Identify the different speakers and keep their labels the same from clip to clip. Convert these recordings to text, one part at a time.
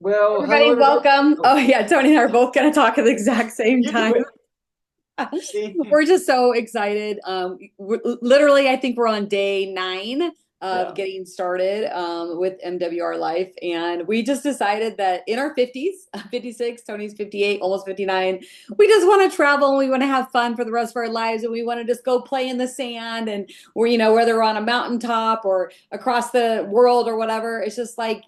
Speaker 1: Well,
Speaker 2: Everybody,
Speaker 1: hello everybody.
Speaker 2: welcome.
Speaker 1: Oh,
Speaker 2: Oh, yeah, Tony and I are both going to talk at the exact same
Speaker 1: you do
Speaker 2: time.
Speaker 1: it. See?
Speaker 2: We're just so excited. Literally, I think we're on day 9 of
Speaker 1: Yeah.
Speaker 2: getting started with MWR Life. And we just decided that in our 50s, 56, Tony's 58, almost 59, we just want to travel and we want to have fun for the rest of our lives. And we want to just go play in the sand and whether we're on a mountaintop or across the world or whatever. It's just like,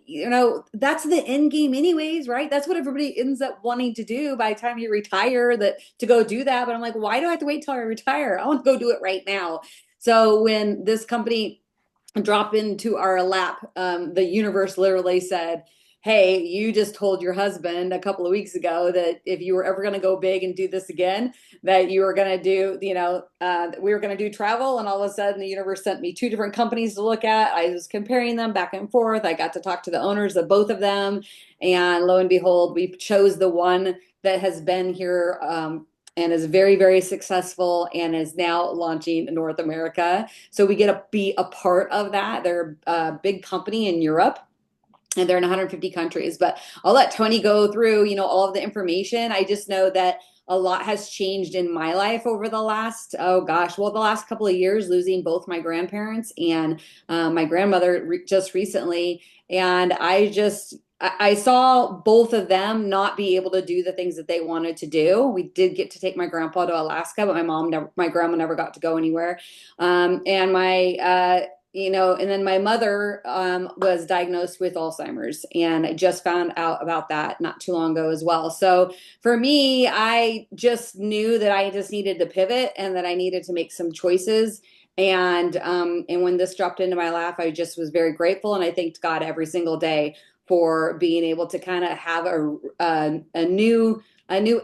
Speaker 2: that's the end game anyways, right? That's what everybody ends up wanting to do by the time you retire, that to go do that. But I'm like, why do I have to wait till I retire? I want to go do it right now. So when this company dropped into our lap, the universe literally said, hey, you just told your husband a couple of weeks ago that if you were ever going to go big and do this again, that you were going to do, we were going to do travel. And all of a sudden, the universe sent me 2 different companies to look at. I was comparing them back and forth. I got to talk to the owners of both of them. And lo and behold, we chose the one that has been here and is very, very successful and is now launching in North America. So we get to be a part of that. They're a big company in Europe and they're in 150 countries. But I'll let Tony go through, all of the information. I just know that a lot has changed in my life over the last, the last couple of years, losing both my grandparents and my grandmother just recently. And I saw both of them not be able to do the things that they wanted to do. We did get to take my grandpa to Alaska, but my grandma never got to go anywhere. And and then my mother was diagnosed with Alzheimer's, and I just found out about that not too long ago as well. So for me, I just knew that I just needed to pivot and that I needed to make some choices. And when this dropped into my lap, I just was very grateful, and I thanked God every single day for being able to kind of have a new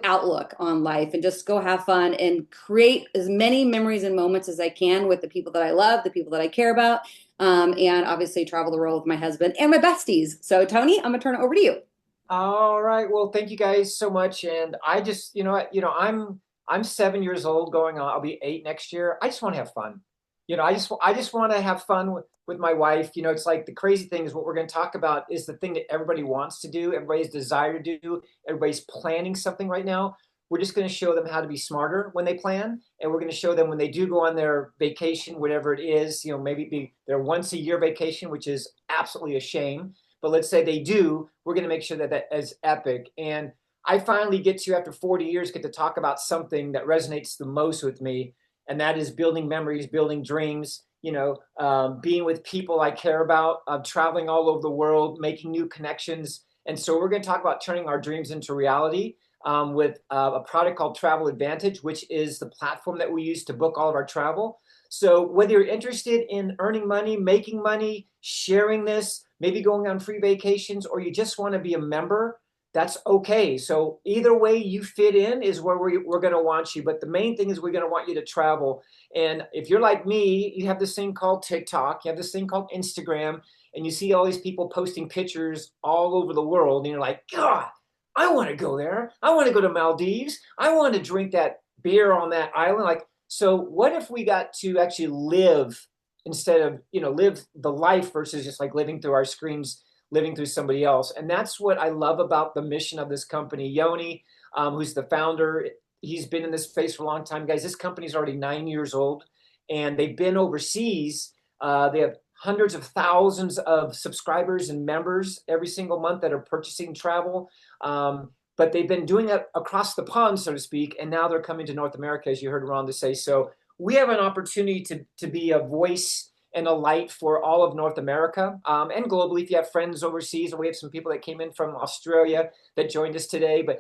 Speaker 2: outlook on life and just go have fun and create as many memories and moments as I can with the people that I love, the people that I care about, and obviously travel the world with my husband and my besties. So, Tony, I'm gonna turn it over to you.
Speaker 1: All right. Well, thank you guys so much. And I just, I'm 7 years old going on. I'll be 8 next year. I just want to have fun. I just want to have fun with my wife. It's like the crazy thing is what we're going to talk about is the thing that everybody wants to do, everybody's desire to do, everybody's planning something right now. We're just going to show them how to be smarter when they plan, and we're going to show them when they do go on their vacation, whatever it is. Maybe be their once a year vacation, which is absolutely a shame. But let's say they do, we're going to make sure that that is epic. And I finally get to, after 40 years, get to talk about something that resonates the most with me, and that is building memories, building dreams, being with people I care about, traveling all over the world, making new connections. And so we're going to talk about turning our dreams into reality with a product called Travel Advantage, which is the platform that we use to book all of our travel. So whether you're interested in earning money, making money, sharing this, maybe going on free vacations, or you just want to be a member, that's okay. So either way you fit in is where we're going to want you. But the main thing is we're going to want you to travel. And if you're like me, you have this thing called TikTok, you have this thing called Instagram, and you see all these people posting pictures all over the world, and you're like, God, I want to go there. I want to go to Maldives. I want to drink that beer on that island. Like, so what if we got to actually live instead of, live the life versus just like living through our screens, living through somebody else. And that's what I love about the mission of this company. Yoni, who's the founder, he's been in this space for a long time. Guys, this company's already 9 years old, and they've been overseas. They have hundreds of thousands of subscribers and members every single month that are purchasing travel. But they've been doing it across the pond, so to speak, and now they're coming to North America, as you heard Rhonda say. So we have an opportunity to be a voice and a light for all of North America and globally. If you have friends overseas, or we have some people that came in from Australia that joined us today, but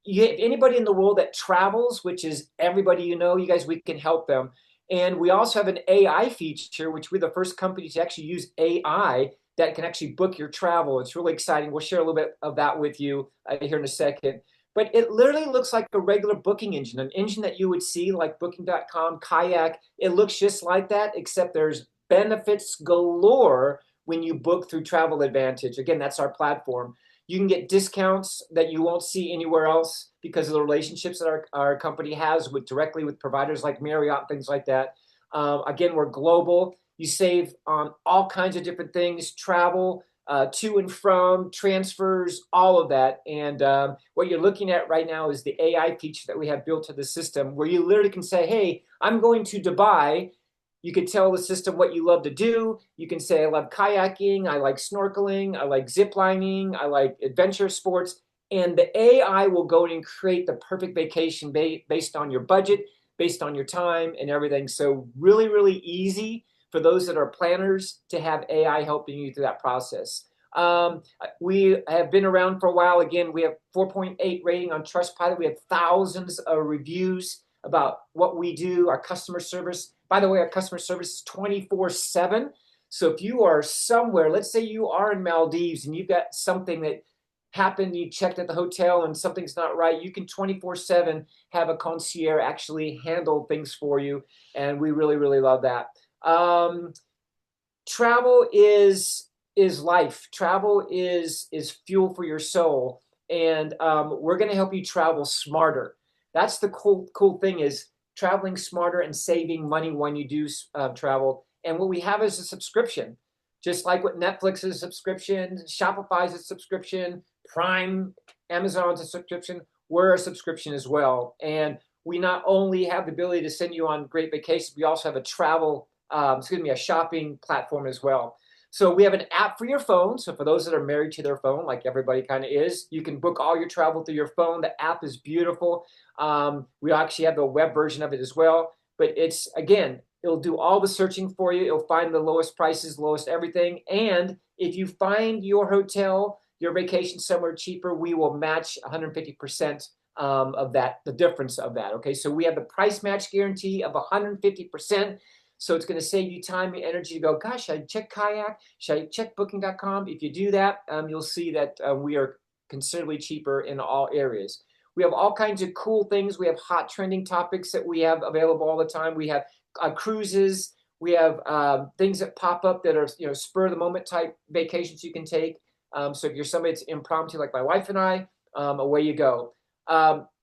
Speaker 1: anybody in the world that travels, which is everybody you guys, we can help them. And we also have an AI feature, which we're the first company to actually use AI that can actually book your travel. It's really exciting. We'll share a little bit of that with you here in a second. But it literally looks like a regular booking engine, an engine that you would see like booking.com, Kayak. It looks just like that, except there's benefits galore when you book through Travel Advantage. Again, that's our platform. You can get discounts that you won't see anywhere else because of the relationships that our company has directly with providers like Marriott, things like that. Again, we're global. You save on all kinds of different things, travel, to and from, transfers, all of that. And what you're looking at right now is the AI feature that we have built to the system where you literally can say, hey, I'm going to Dubai. You can tell the system what you love to do. You can say, I love kayaking, I like snorkeling, I like zip lining, I like adventure sports. And the AI will go and create the perfect vacation based on your budget, based on your time and everything. So really, really easy for those that are planners to have AI helping you through that process. We have been around for a while. Again, we have 4.8 rating on Trustpilot. We have thousands of reviews about what we do, our customer service. By the way, our customer service is 24/7. So if you are somewhere, let's say you are in Maldives and you've got something that happened, you checked at the hotel and something's not right, you can 24/7 have a concierge actually handle things for you. And we really, really love that. Um, Travel is life. Travel is fuel for your soul, and we're going to help you travel smarter. That's the cool thing is traveling smarter and saving money when you do travel. And what we have is a subscription, just like what Netflix is a subscription, Shopify is a subscription, Prime, Amazon's a subscription. We're a subscription as well, and we not only have the ability to send you on great vacations, we also have a a shopping platform as well. So we have an app for your phone. So for those that are married to their phone, like everybody kind of is, you can book all your travel through your phone. The app is beautiful. We actually have the web version of it as well. But it's, again, it'll do all the searching for you. It'll find the lowest prices, lowest everything. And if you find your hotel, your vacation somewhere cheaper, we will match 150% of that, the difference of that. Okay, so we have the price match guarantee of 150%. So it's going to save you time and energy to go, gosh, should I check Kayak? Should I check booking.com? If you do that, you'll see that we are considerably cheaper in all areas. We have all kinds of cool things. We have hot trending topics that we have available all the time. We have cruises. We have things that pop up that are, spur of the moment type vacations you can take. So if you're somebody that's impromptu like my wife and I, away you go.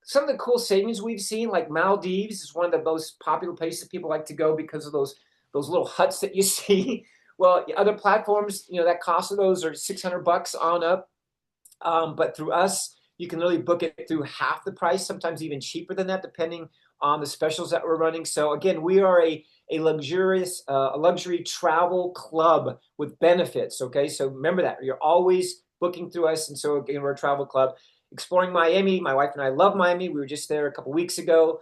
Speaker 1: Some of the cool savings we've seen, like Maldives, is one of the most popular places people like to go because of those little huts that you see. Well, other platforms, that cost of those are $600 on up. But through us, you can really book it through half the price, sometimes even cheaper than that, depending on the specials that we're running. So again, we are a luxurious, a luxury travel club with benefits. Okay, so remember that you're always booking through us, and so again, we're a travel club. Exploring Miami, my wife and I love Miami. We were just there a couple weeks ago.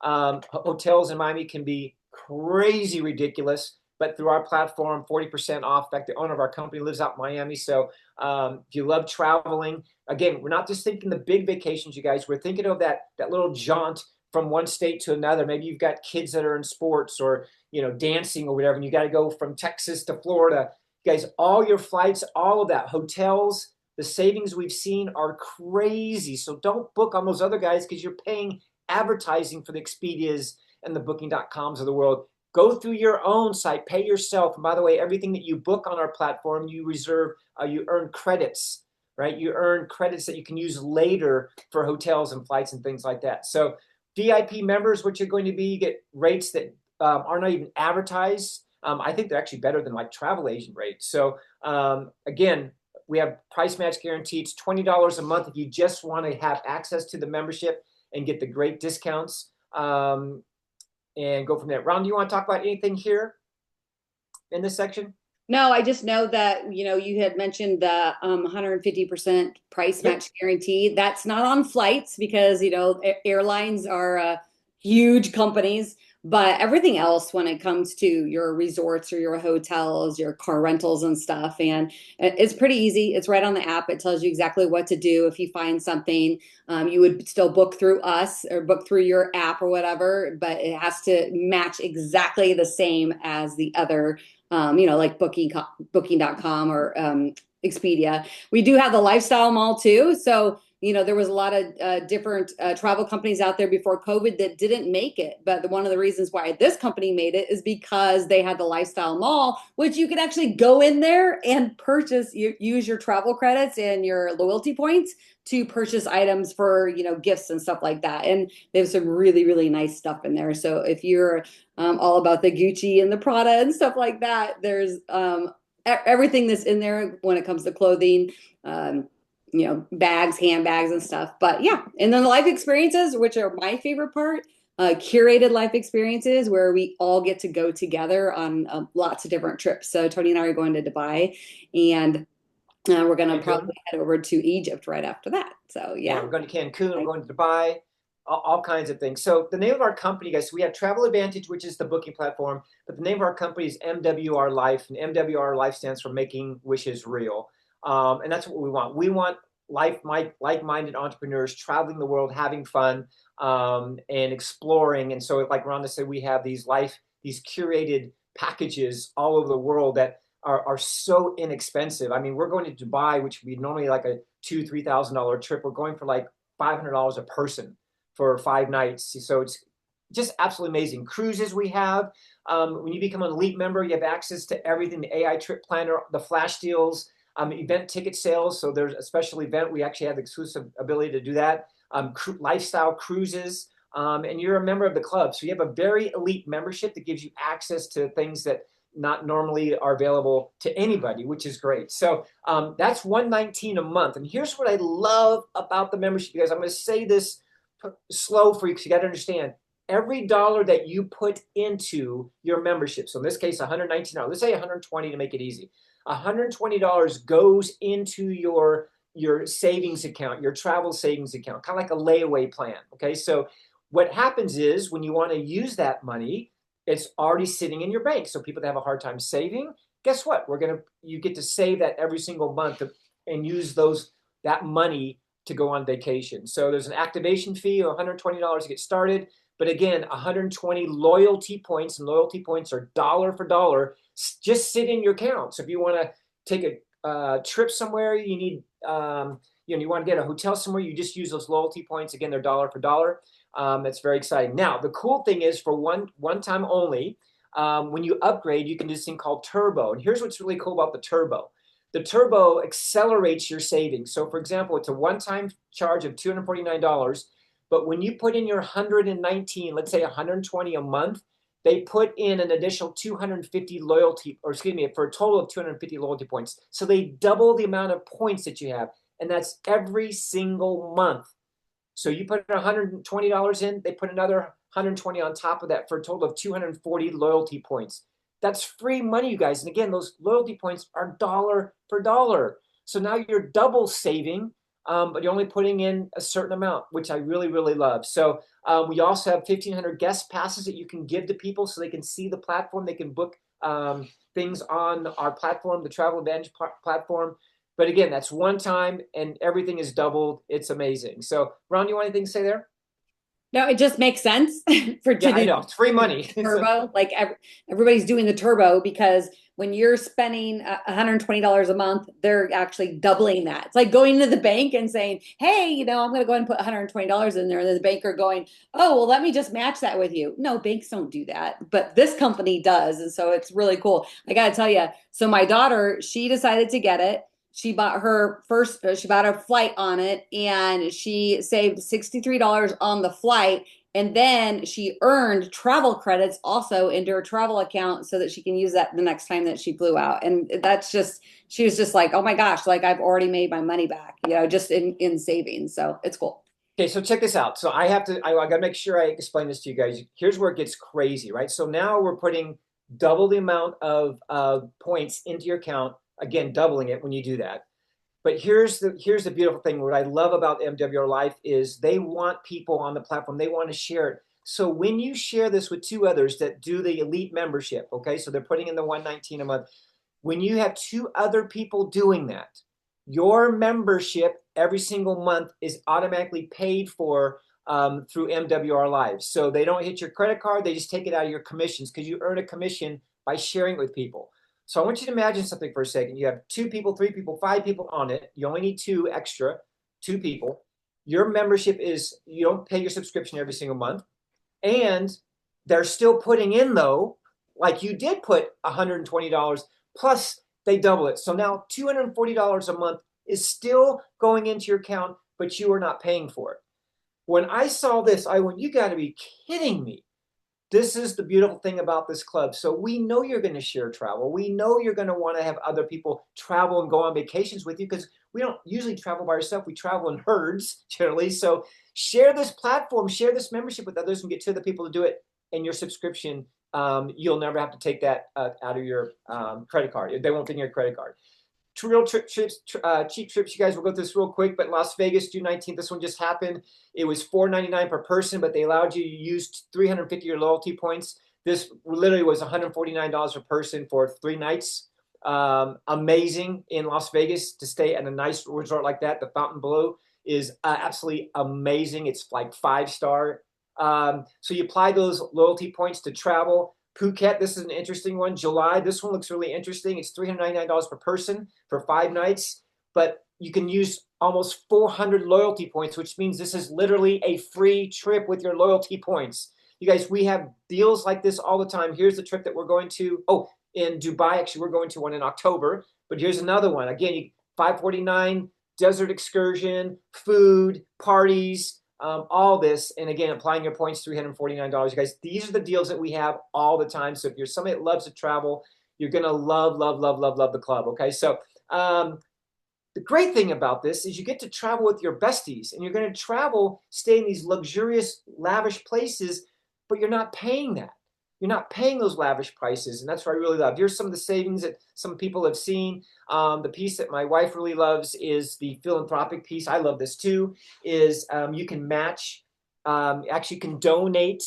Speaker 1: Hotels in Miami can be crazy ridiculous, but through our platform, 40% off. In fact, the owner of our company lives out in Miami. So if you love traveling, again, we're not just thinking the big vacations, you guys. We're thinking of that little jaunt from one state to another. Maybe you've got kids that are in sports or dancing or whatever, and you got to go from Texas to Florida. You guys, all your flights, all of that, hotels, the savings we've seen are crazy. So don't book on those other guys because you're paying advertising for the Expedias and the Booking.coms of the world. Go through your own site, pay yourself. And by the way, everything that you book on our platform, you earn credits, right? You earn credits that you can use later for hotels and flights and things like that. So VIP members, what you're going to be, you get rates that are not even advertised. I think they're actually better than like travel agent rates. So again, we have price match guarantee. It's $20 a month if you just want to have access to the membership and get the great discounts and go from there. Ron, do you want to talk about anything here in this section?
Speaker 2: No, I just know that, you had mentioned the 150% price
Speaker 1: Yep.
Speaker 2: match guarantee. That's not on flights because, airlines are huge companies, but everything else when it comes to your resorts or your hotels, your car rentals and stuff. And it's pretty easy. It's right on the app. It tells you exactly what to do. If you find something, you would still book through us or book through your app or whatever, but it has to match exactly the same as the other like booking.com or Expedia. We do have the lifestyle mall too. So, there was a lot of different travel companies out there before COVID that didn't make it. But one of the reasons why this company made it is because they had the lifestyle mall, which you could actually go in there and use your travel credits and your loyalty points to purchase items for, gifts and stuff like that. And they have some really, really nice stuff in there. So if you're all about the Gucci and the Prada and stuff like that, there's everything that's in there when it comes to clothing, um, bags, handbags, and stuff. But yeah, and then the life experiences, which are my favorite part, curated life experiences where we all get to go together on lots of different trips. So Tony and I are going to Dubai, and we're going to
Speaker 1: Cancun.
Speaker 2: probably head over to Egypt right after that. So
Speaker 1: Yeah,
Speaker 2: yeah.
Speaker 1: we're going to Cancun, we're going to Dubai, all kinds of things. So the name of our company, guys, so we have Travel Advantage, which is the booking platform, but the name of our company is MWR Life, and MWR Life stands for Making Wishes Real. And that's what we want. We want like-minded entrepreneurs traveling the world, having fun, and exploring. And so, like Rhonda said, we have these curated packages all over the world that are so inexpensive. I mean, we're going to Dubai, which would be normally like a $2,000-3,000 trip. We're going for like $500 a person for 5 nights. So it's just absolutely amazing. Cruises we have. When you become an elite member, you have access to everything: the AI trip planner, the flash deals, event ticket sales. So there's a special event. We actually have the exclusive ability to do that. Lifestyle cruises. And you're a member of the club. So you have a very elite membership that gives you access to things that not normally are available to anybody, which is great. So that's $119 a month. And here's what I love about the membership, you guys. I'm going to say this slow for you because you got to understand. Every dollar that you put into your membership, so in this case, $119, let's say $120 to make it easy. $120 goes into your savings account, your travel savings account, kind of like a layaway plan. Okay, so what happens is when you want to use that money, it's already sitting in your bank. So people that have a hard time saving, guess what? You get to save that every single month and use that money to go on vacation. So there's an activation fee of $120 to get started. But again, 120 loyalty points, and loyalty points are dollar for dollar, just sit in your account. So if you want to take a trip somewhere, you need, you want to get a hotel somewhere, you just use those loyalty points. Again, they're dollar for dollar. That's very exciting. Now, the cool thing is for one time only, when you upgrade, you can do this thing called Turbo. And here's what's really cool about the Turbo. The Turbo accelerates your savings. So for example, it's a one-time charge of $249, but when you put in your 119, let's say 120 a month, they put in an additional 250 loyalty, or excuse me, for a total of 250 loyalty points. So they double the amount of points that you have, and that's every single month. So you put $120 in, they put another 120 on top of that for a total of 240 loyalty points. That's free money, you guys. And again, those loyalty points are dollar for dollar. So now you're double saving, but you're only putting in a certain amount, which I really, really love. So we also have 1,500 guest passes that you can give to people so they can see the platform. They can book things on our platform, the Travel Advantage platform. But again, that's one time and everything is doubled. It's amazing. So, Ron, you want anything to say there?
Speaker 2: No, it just makes sense for
Speaker 1: Yeah,
Speaker 2: to
Speaker 1: I
Speaker 2: do
Speaker 1: know. It's free money.
Speaker 2: turbo. Like everybody's doing the turbo because when you're spending $120 a month, they're actually doubling that. It's like going to the bank and saying, "Hey, I'm going to go ahead and put $120 in there," and the banker going, "Oh, well, let me just match that with you." No, banks don't do that, but this company does, and so it's really cool. I got to tell you. So my daughter, she decided to get it. She bought a flight on it, and she saved $63 on the flight. And then she earned travel credits also into her travel account so that she can use that the next time that she flew out. And she was just like, oh my gosh, like I've already made my money back, just in savings. So it's cool.
Speaker 1: Okay, so check this out. So I got to make sure I explain this to you guys. Here's where it gets crazy, right? So now we're putting double the amount of points into your account. Again, doubling it when you do that. But here's the beautiful thing. What I love about MWR Life is they want people on the platform. They want to share it. So when you share this with two others that do the elite membership, okay, so they're putting in the 119 a month. When you have two other people doing that, your membership every single month is automatically paid for through MWR Live. So they don't hit your credit card. They just take it out of your commissions because you earn a commission by sharing it with people. So I want you to imagine something for a second. You have 2 people, 3 people, 5 people on it. You only need 2 extra, 2 people. Your membership is, you don't pay your subscription every single month. And they're still putting in, though, like you did put $120 plus they double it. So now $240 a month is still going into your account, but you are not paying for it. When I saw this, I went, you got to be kidding me. This is the beautiful thing about this club. So we know you're going to share travel. We know you're going to want to have other people travel and go on vacations with you because we don't usually travel by ourselves. We travel in herds generally. So share this platform, share this membership with others and get two other people to do it. And your subscription, you'll never have to take that out of your credit card. They won't get your credit card. Real trips, cheap trips. You guys will go through this real quick, but Las Vegas, June 19th, this one just happened. It was $499 per person, but they allowed you to use 350 your loyalty points. This literally was $149 per person for 3 nights. Amazing in Las Vegas to stay at a nice resort like that. The Fontainebleau is absolutely amazing. It's like 5-star. So you apply those loyalty points to travel. Phuket, this is an interesting one. July, this one looks really interesting. It's $399 per person for 5 nights, but you can use almost 400 loyalty points, which means this is literally a free trip with your loyalty points. You guys, we have deals like this all the time. Here's the trip that we're going to. Oh, in Dubai, actually, we're going to one in October, but here's another one. Again, $549, desert excursion, food, parties, all this. And again, applying your points, $349. You guys, these are the deals that we have all the time. So if you're somebody that loves to travel, you're going to love, love, love, love, love the club. Okay. So the great thing about this is you get to travel with your besties and you're going to travel, stay in these luxurious, lavish places, but you're not paying that. You're not paying those lavish prices. And that's what I really love. Here's some of the savings that some people have seen. The piece that my wife really loves is the philanthropic piece. I love this too, is you can match, actually you can donate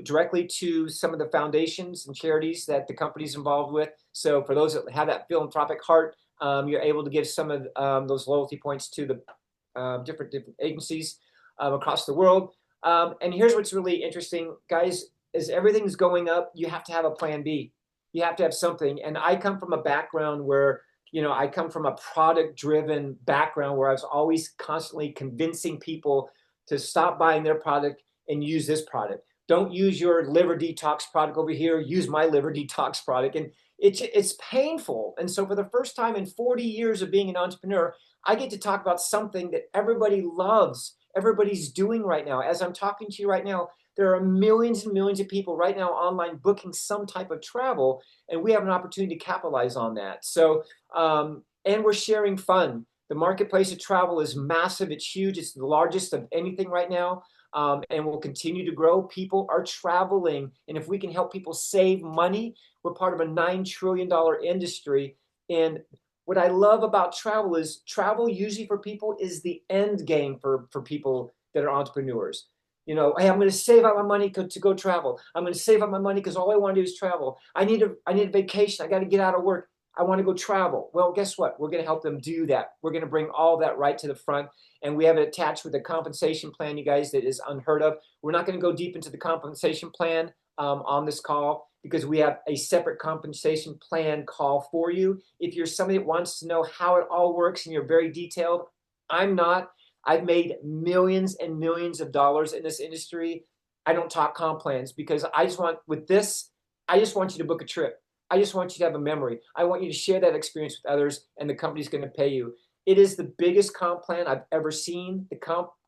Speaker 1: directly to some of the foundations and charities that the company's involved with. So for those that have that philanthropic heart, you're able to give some of those loyalty points to the different agencies across the world. And here's what's really interesting, guys. As everything's going up, you have to have a plan B. You have to have something. And I come from a background where, I come from a product-driven background where I was always constantly convincing people to stop buying their product and use this product. Don't use your liver detox product over here. Use my liver detox product. And it's painful. And so for the first time in 40 years of being an entrepreneur, I get to talk about something that everybody loves, everybody's doing right now. As I'm talking to you right now, there are millions and millions of people right now online booking some type of travel, and we have an opportunity to capitalize on that. So, and we're sharing fun. The marketplace of travel is massive. It's huge. It's the largest of anything right now, and will continue to grow. People are traveling, and if we can help people save money, we're part of a $9 trillion industry. And what I love about travel is travel usually for people is the end game for people that are entrepreneurs. Hey, I'm going to save up my money to go travel. I'm going to save up my money because all I want to do is travel. I need a vacation. I got to get out of work. I want to go travel. Well, guess what? We're going to help them do that. We're going to bring all that right to the front. And we have it attached with a compensation plan, you guys, that is unheard of. We're not going to go deep into the compensation plan on this call because we have a separate compensation plan call for you. If you're somebody that wants to know how it all works and you're very detailed, I'm not. I've made millions and millions of dollars in this industry. I don't talk comp plans because I just want you to book a trip. I just want you to have a memory. I want you to share that experience with others, and the company's going to pay you. It is the biggest comp plan I've ever seen. The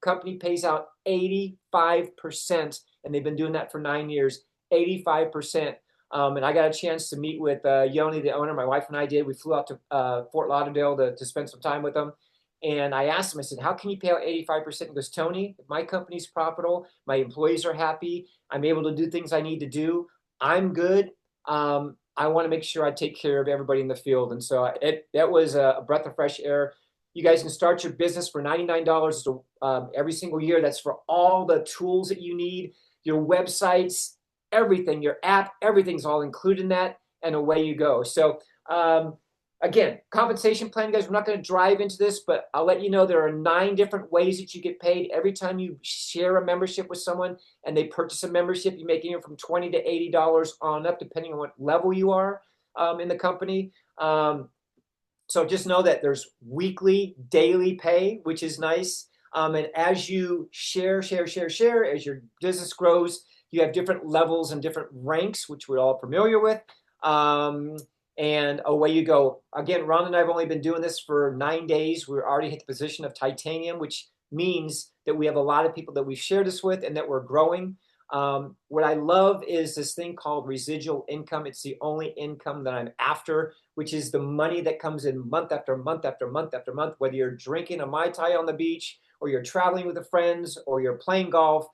Speaker 1: company pays out 85%, and they've been doing that for 9 years, 85%. And I got a chance to meet with Yoni, the owner. My wife and I did. We flew out to Fort Lauderdale to spend some time with them. And I asked him, I said, how can you pay out 85%? He goes, Tony, if my company's profitable, my employees are happy, I'm able to do things I need to do, I'm good. I want to make sure I take care of everybody in the field. And so that was a breath of fresh air. You guys can start your business for $99 every single year. That's for all the tools that you need, your websites, everything, your app, everything's all included in that. And away you go. So, again, compensation plan, guys, we're not going to drive into this, but I'll let you know there are 9 different ways that you get paid. Every time you share a membership with someone and they purchase a membership, you make anywhere from $20 to $80 on up, depending on what level you are in the company. So just know that there's weekly, daily pay, which is nice. And as you share, as your business grows, you have different levels and different ranks, which we're all familiar with. And away you go. Again, Ron and I have only been doing this for 9 days. We're already hit the position of titanium, which means that we have a lot of people that we've shared this with and that we're growing. What I love is this thing called residual income. It's the only income that I'm after, which is the money that comes in month after month after month after month, whether you're drinking a Mai Tai on the beach or you're traveling with the friends or you're playing golf.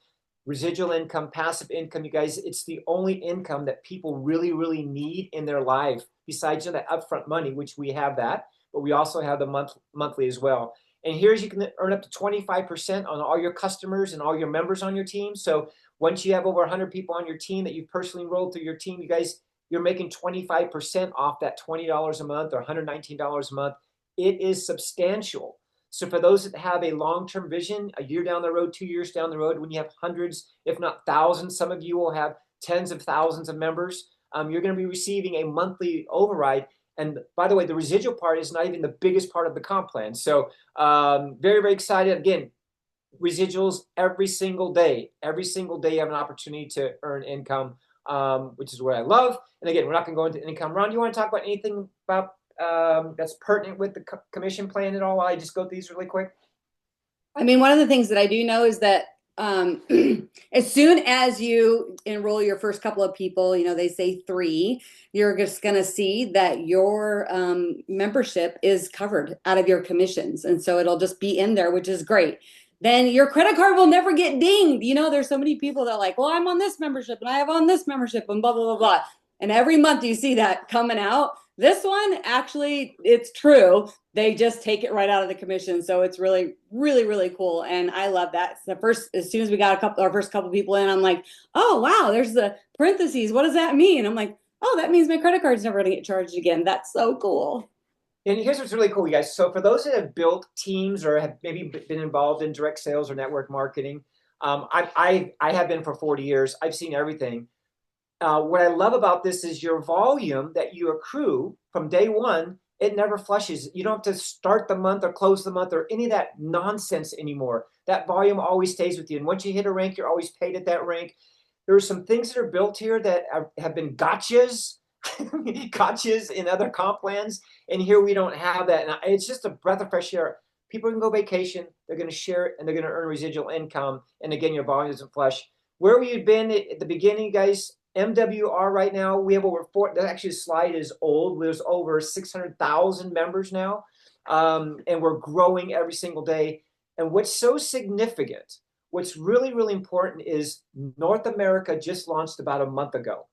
Speaker 1: Residual income, passive income, you guys, it's the only income that people really, really need in their life besides the upfront money, which we have that, but we also have the monthly as well. And here's you can earn up to 25% on all your customers and all your members on your team. So once you have over 100 people on your team that you've personally enrolled through your team, you guys, you're making 25% off that $20 a month or $119 a month. It is substantial. So for those that have a long-term vision, a year down the road, 2 years down the road, when you have hundreds, if not thousands, some of you will have tens of thousands of members, you're going to be receiving a monthly override. And by the way, the residual part is not even the biggest part of the comp plan. So very, very excited. Again, residuals every single day. Every single day you have an opportunity to earn income, which is what I love. And again, we're not going to go into income. Ron, you want to talk about anything about that's pertinent with the commission plan at all? I just go through these really quick.
Speaker 2: I mean, one of the things that I do know is that as soon as you enroll your first couple of people, you know, they say 3, you're just going to see that your membership is covered out of your commissions. And so it'll just be in there, which is great. Then your credit card will never get dinged. You know, there's so many people that are like, well, I'm on this membership and I have on this membership and blah, blah, blah, blah. And every month you see that coming out. This one, actually, it's true. They just take it right out of the commission. So it's really, really, really cool. And I love that. It's the first, as soon as we got our first couple people in, I'm like, oh, wow, there's the parentheses. What does that mean? I'm like, oh, that means my credit card's never going to get charged again. That's so cool.
Speaker 1: And here's what's really cool, you guys. So for those that have built teams or have maybe been involved in direct sales or network marketing, I have been for 40 years. I've seen everything. What I love about this is your volume that you accrue from day one, it never flushes. You don't have to start the month or close the month or any of that nonsense anymore. That volume always stays with you. And once you hit a rank, you're always paid at that rank. There are some things that are built here that have been gotchas, gotchas in other comp plans. And here we don't have that. And it's just a breath of fresh air. People can go vacation, they're going to share it, and they're going to earn residual income. And again, your volume isn't flush. Where we've been at the beginning, guys, MWR right now, we have over actually the slide is old. There's over 600,000 members now. And we're growing every single day. And what's so significant, what's really, really important is North America just launched about a month ago.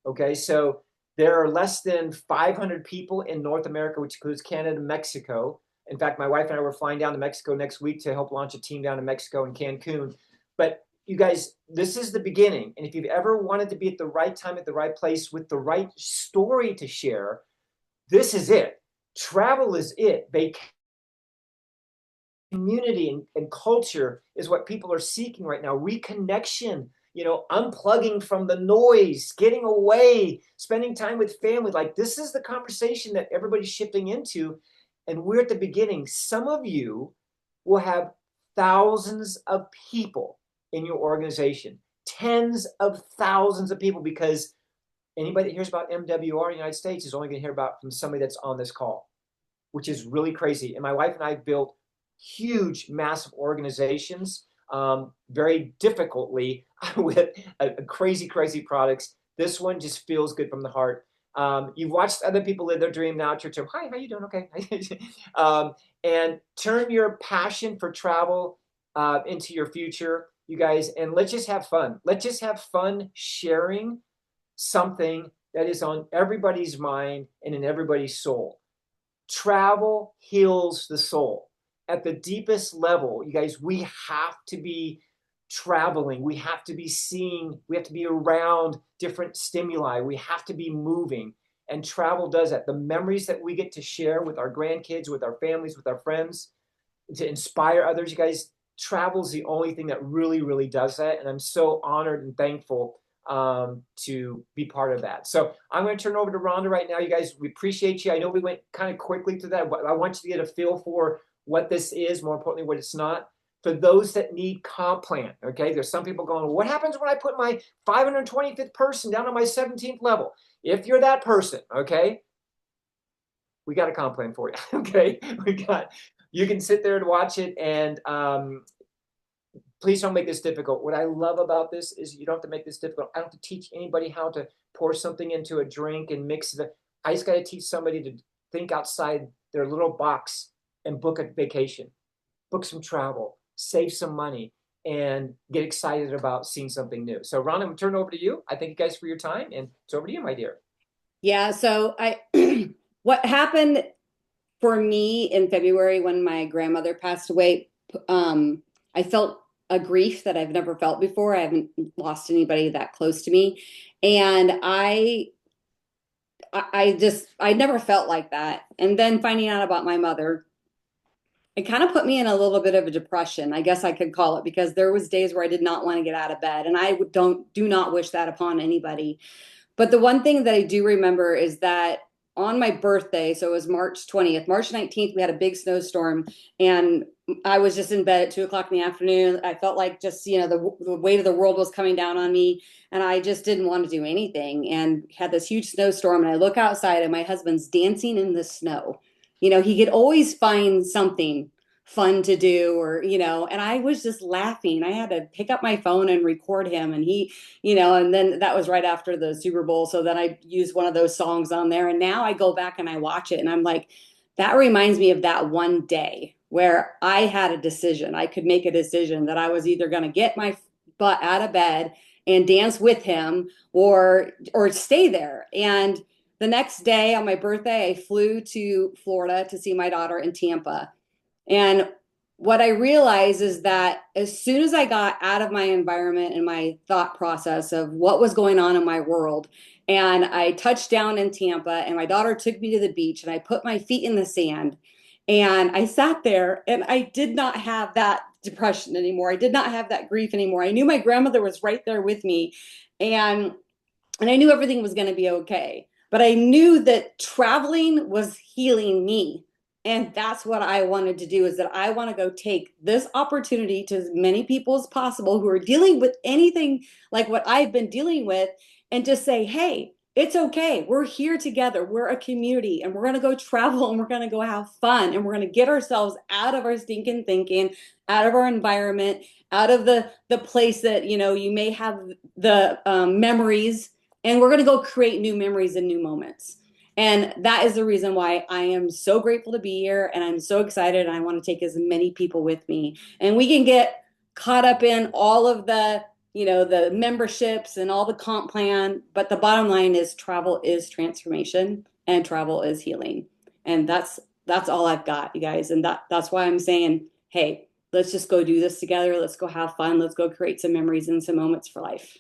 Speaker 1: Okay, so there are less than 500 people in North America, which includes Canada and Mexico. In fact, my wife and I were flying down to Mexico next week to help launch a team down in Mexico and Cancun. But you guys, this is the beginning. And if you've ever wanted to be at the right time, at the right place, with the right story to share, this is it. Travel is it. Community and culture is what people are seeking right now. Reconnection, you know, unplugging from the noise, getting away, spending time with family. Like, this is the conversation that everybody's shifting into. And we're at the beginning. Some of you will have thousands of people in your organization, tens of thousands of people, because anybody that hears about MWR in the United States is only going to hear about from somebody that's on this call, which is really crazy. And my wife and I built huge, massive organizations very difficultly with crazy, crazy products. This one just feels good from the heart. You've watched other people live their dream now. Church, hi, how you doing? Okay. And turn your passion for travel into your future, you guys, and let's just have fun. Let's just have fun sharing something that is on everybody's mind and in everybody's soul. Travel heals the soul. At the deepest level, you guys, we have to be traveling. We have to be seeing. We have to be around different stimuli. We have to be moving. And travel does that. The memories that we get to share with our grandkids, with our families, with our friends, to inspire others, you guys, travel is the only thing that really, really does that. And I'm so honored and thankful to be part of that. So I'm going to turn over to Rhonda right now. You guys, we appreciate you. I know we went kind of quickly through that, but I want you to get a feel for what this is, more importantly, what it's not. For those that need comp plan, okay? There's some people going, what happens when I put my 525th person down on my 17th level? If you're that person, okay, we got a comp plan for you, okay? You can sit there and watch it and please don't make this difficult. What I love about this is you don't have to make this difficult. I don't have to teach anybody how to pour something into a drink and mix it. I just got to teach somebody to think outside their little box and book a vacation, book some travel, save some money, and get excited about seeing something new. So, Ron, I'm going to turn it over to you. I thank you guys for your time, and it's over to you, my dear.
Speaker 2: Yeah, so I what happened for me in February when my grandmother passed away, I felt a grief that I've never felt before. I haven't lost anybody that close to me. And I never felt like that. And then finding out about my mother, it kind of put me in a little bit of a depression, I guess I could call it, because there was days where I did not want to get out of bed. And I do not wish that upon anybody. But the one thing that I do remember is that on my birthday, so it was March 20th, March 19th, we had a big snowstorm, and I was just in bed at 2 o'clock in the afternoon. I felt like just, the weight of the world was coming down on me, and I just didn't want to do anything. And had this huge snowstorm, and I look outside, and my husband's dancing in the snow. He could always find something fun to do, and I was just laughing. I had to pick up my phone and record him, and and then that was right after the Super Bowl. So then I used one of those songs on there. And now I go back and I watch it and I'm like, that reminds me of that one day where I had a decision. I could make a decision that I was either going to get my butt out of bed and dance with him or stay there. And the next day on my birthday, I flew to Florida to see my daughter in Tampa. And what I realized is that as soon as I got out of my environment and my thought process of what was going on in my world, and I touched down in Tampa, and my daughter took me to the beach, and I put my feet in the sand, and I sat there, and I did not have that depression anymore. I did not have that grief anymore. I knew my grandmother was right there with me, and I knew everything was going to be okay. But I knew that traveling was healing me. And that's what I wanted to do, is that I want to go take this opportunity to as many people as possible who are dealing with anything like what I've been dealing with, and just say, hey, it's okay. We're here together. We're a community, and we're going to go travel, and we're going to go have fun, and we're going to get ourselves out of our stinking thinking, out of our environment, out of the place that, you may have the memories, and we're going to go create new memories and new moments. And that is the reason why I am so grateful to be here, and I'm so excited, and I want to take as many people with me. And we can get caught up in all of the memberships and all the comp plan, but the bottom line is travel is transformation and travel is healing. And that's all I've got, you guys. And that's why I'm saying, hey, let's just go do this together. Let's go have fun. Let's go create some memories and some moments for life.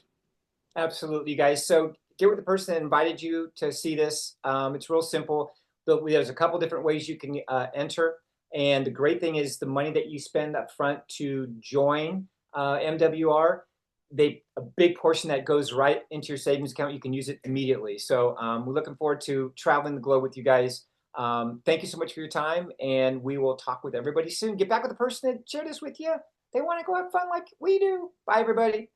Speaker 1: Absolutely, guys. So get with the person that invited you to see this. It's real simple. There's a couple different ways you can enter. And the great thing is the money that you spend up front to join MWR, a big portion that goes right into your savings account. You can use it immediately. So we're looking forward to traveling the globe with you guys. Thank you so much for your time, and we will talk with everybody soon. Get back with the person that shared this with you. They want to go have fun like we do. Bye, everybody.